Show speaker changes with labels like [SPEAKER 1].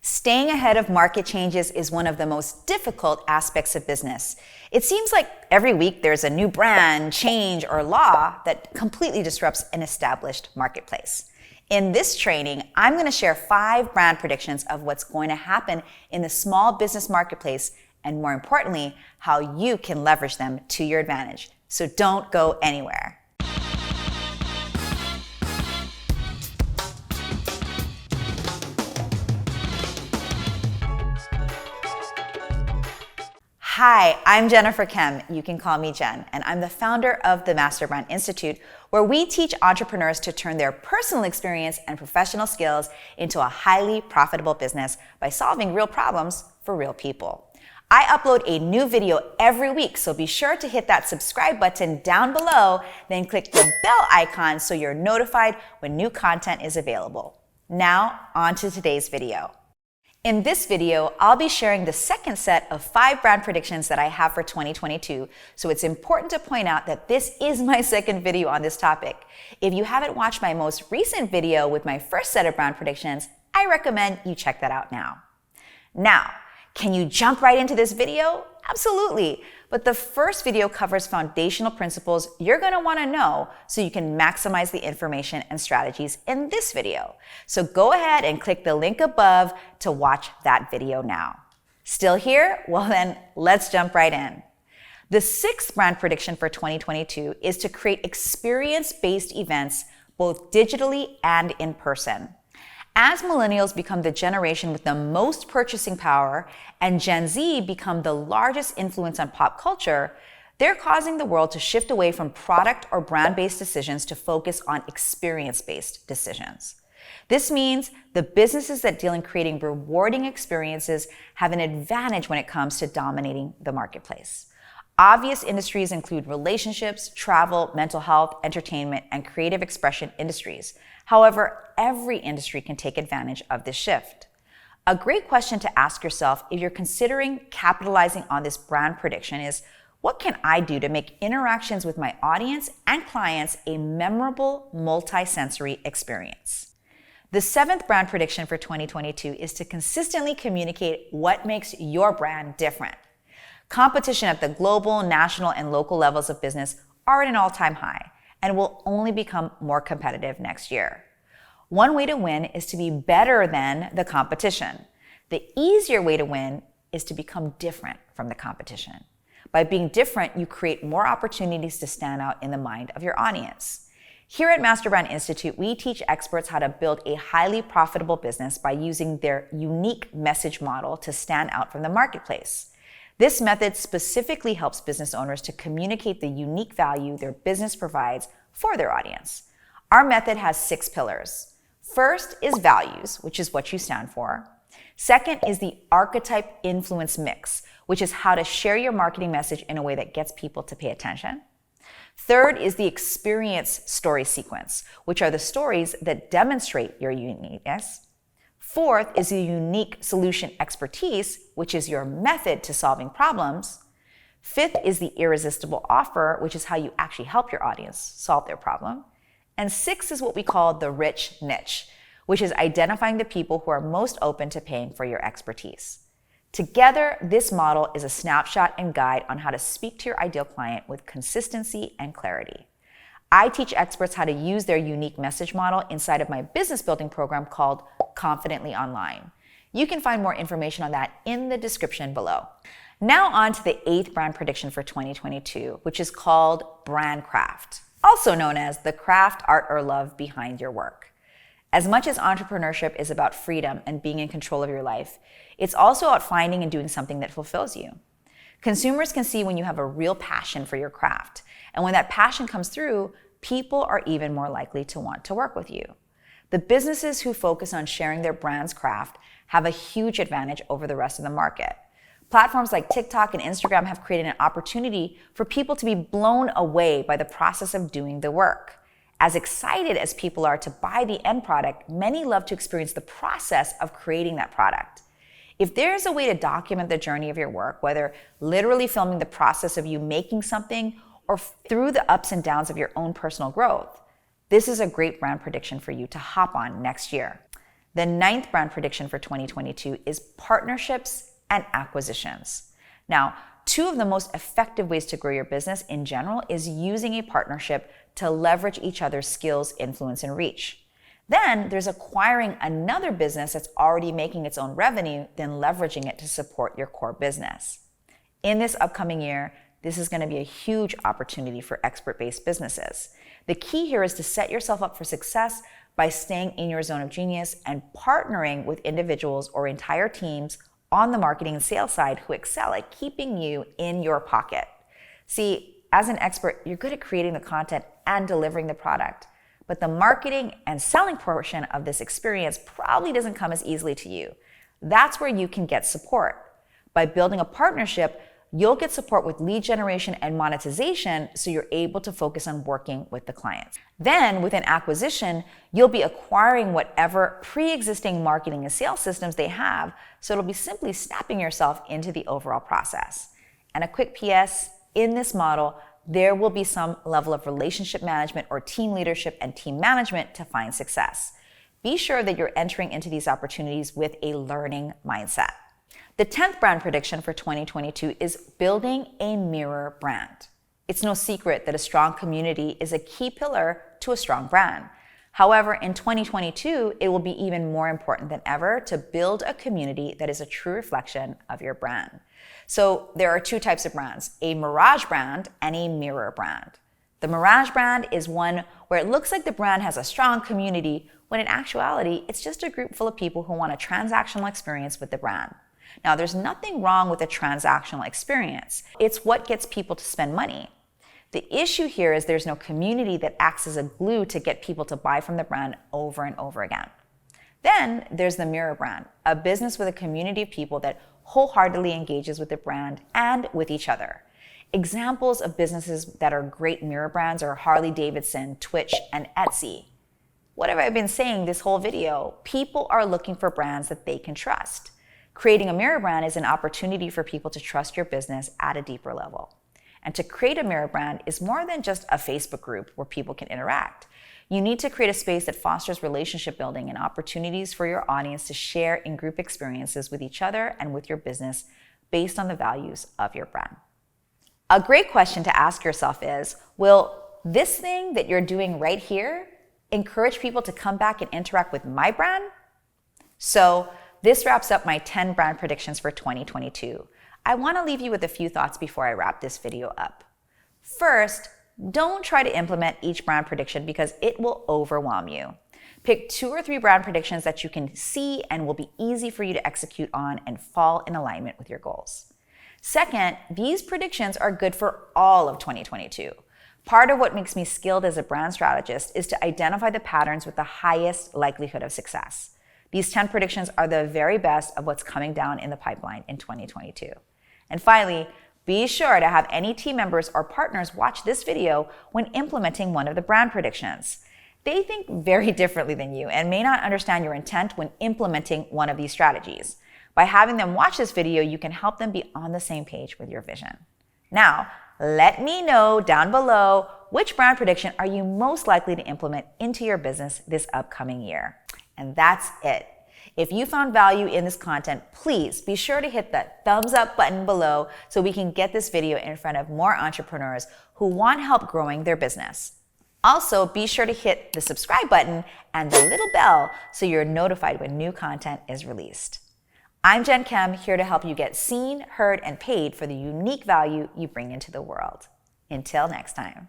[SPEAKER 1] Staying ahead of market changes is one of the most difficult aspects of business. It seems like every week there's a new brand, change, or law that completely disrupts an established marketplace. In this training, I'm going to share 5 brand predictions of what's going to happen in the small business marketplace, and more importantly, how you can leverage them to your advantage. So don't go anywhere. Hi, I'm Jennifer Kem. You can call me Jen, and I'm the founder of the Master Brand Institute, where we teach entrepreneurs to turn their personal experience and professional skills into a highly profitable business by solving real problems for real people. I upload a new video every week, so be sure to hit that subscribe button down below, then click the bell icon so you're notified when new content is available. Now, on to today's video. In this video, I'll be sharing the second set of 5 brand predictions that I have for 2022, so it's important to point out that this is my second video on this topic. If you haven't watched my most recent video with my first set of brand predictions, I recommend you check that out now. Now, can you jump right into this video? Absolutely. But the first video covers foundational principles you're going to want to know so you can maximize the information and strategies in this video. So go ahead and click the link above to watch that video now. Still here? Well then, let's jump right in. The 6th brand prediction for 2022 is to create experience-based events both digitally and in person. As millennials become the generation with the most purchasing power and Gen Z become the largest influence on pop culture, they're causing the world to shift away from product or brand-based decisions to focus on experience-based decisions. This means the businesses that deal in creating rewarding experiences have an advantage when it comes to dominating the marketplace. Obvious industries include relationships, travel, mental health, entertainment, and creative expression industries. However, every industry can take advantage of this shift. A great question to ask yourself if you're considering capitalizing on this brand prediction is, what can I do to make interactions with my audience and clients a memorable, multi-sensory experience? The 7th brand prediction for 2022 is to consistently communicate what makes your brand different. Competition at the global, national, and local levels of business are at an all-time high and will only become more competitive next year. One way to win is to be better than the competition. The easier way to win is to become different from the competition. By being different, you create more opportunities to stand out in the mind of your audience. Here at Master Brand Institute, we teach experts how to build a highly profitable business by using their unique message model to stand out from the marketplace. This method specifically helps business owners to communicate the unique value their business provides for their audience. Our method has 6 pillars. First is values, which is what you stand for. Second is the archetype influence mix, which is how to share your marketing message in a way that gets people to pay attention. Third is the experience story sequence, which are the stories that demonstrate your uniqueness. Fourth is the unique solution expertise, which is your method to solving problems. Fifth is the irresistible offer, which is how you actually help your audience solve their problem. And 6th is what we call the rich niche, which is identifying the people who are most open to paying for your expertise. Together, this model is a snapshot and guide on how to speak to your ideal client with consistency and clarity. I teach experts how to use their unique message model inside of my business building program called Confidently Online. You can find more information on that in the description below. Now on to the 8th brand prediction for 2022, which is called brand craft, also known as the craft, art, or love behind your work. As much as entrepreneurship is about freedom and being in control of your life, it's also about finding and doing something that fulfills you. Consumers can see when you have a real passion for your craft, and when that passion comes through, people are even more likely to want to work with you. The businesses who focus on sharing their brand's craft have a huge advantage over the rest of the market. Platforms like TikTok and Instagram have created an opportunity for people to be blown away by the process of doing the work. As excited as people are to buy the end product, many love to experience the process of creating that product. If there's a way to document the journey of your work, whether literally filming the process of you making something or through the ups and downs of your own personal growth, this is a great brand prediction for you to hop on next year. The 9th brand prediction for 2022 is partnerships and acquisitions. Now, 2 of the most effective ways to grow your business in general is using a partnership to leverage each other's skills, influence, and reach. Then there's acquiring another business that's already making its own revenue, then leveraging it to support your core business. In this upcoming year, this is going to be a huge opportunity for expert-based businesses. The key here is to set yourself up for success by staying in your zone of genius and partnering with individuals or entire teams on the marketing and sales side who excel at keeping you in your pocket. See, as an expert, you're good at creating the content and delivering the product, but the marketing and selling portion of this experience probably doesn't come as easily to you. That's where you can get support. By building a partnership, you'll get support with lead generation and monetization, so you're able to focus on working with the clients. Then, with an acquisition, you'll be acquiring whatever pre-existing marketing and sales systems they have, so it'll be simply snapping yourself into the overall process. And a quick PS, in this model, there will be some level of relationship management or team leadership and team management to find success. Be sure that you're entering into these opportunities with a learning mindset. The 10th brand prediction for 2022 is building a mirror brand. It's no secret that a strong community is a key pillar to a strong brand. However, in 2022, it will be even more important than ever to build a community that is a true reflection of your brand. So there are 2 types of brands, a mirage brand and a mirror brand. The mirage brand is one where it looks like the brand has a strong community, when in actuality, it's just a group full of people who want a transactional experience with the brand. Now, there's nothing wrong with a transactional experience. It's what gets people to spend money. The issue here is there's no community that acts as a glue to get people to buy from the brand over and over again. Then there's the mirror brand, a business with a community of people that wholeheartedly engages with the brand and with each other. Examples of businesses that are great mirror brands are Harley Davidson, Twitch, and Etsy. What have I been saying this whole video? People are looking for brands that they can trust. Creating a mirror brand is an opportunity for people to trust your business at a deeper level. And to create a mirror brand is more than just a Facebook group where people can interact. You need to create a space that fosters relationship building and opportunities for your audience to share in group experiences with each other and with your business based on the values of your brand. A great question to ask yourself is, will this thing that you're doing right here encourage people to come back and interact with my brand? So this wraps up my 10 brand predictions for 2022. I want to leave you with a few thoughts before I wrap this video up. First, don't try to implement each brand prediction because it will overwhelm you. Pick 2 or 3 brand predictions that you can see and will be easy for you to execute on and fall in alignment with your goals. Second, these predictions are good for all of 2022. Part of what makes me skilled as a brand strategist is to identify the patterns with the highest likelihood of success. These 10 predictions are the very best of what's coming down in the pipeline in 2022. And finally, be sure to have any team members or partners watch this video when implementing one of the brand predictions. They think very differently than you and may not understand your intent when implementing one of these strategies. By having them watch this video, you can help them be on the same page with your vision. Now, let me know down below which brand prediction are you most likely to implement into your business this upcoming year. And that's it. If you found value in this content, please be sure to hit that thumbs up button below so we can get this video in front of more entrepreneurs who want help growing their business. Also, be sure to hit the subscribe button and the little bell so you're notified when new content is released. I'm Jen Kem, here to help you get seen, heard, and paid for the unique value you bring into the world. Until next time.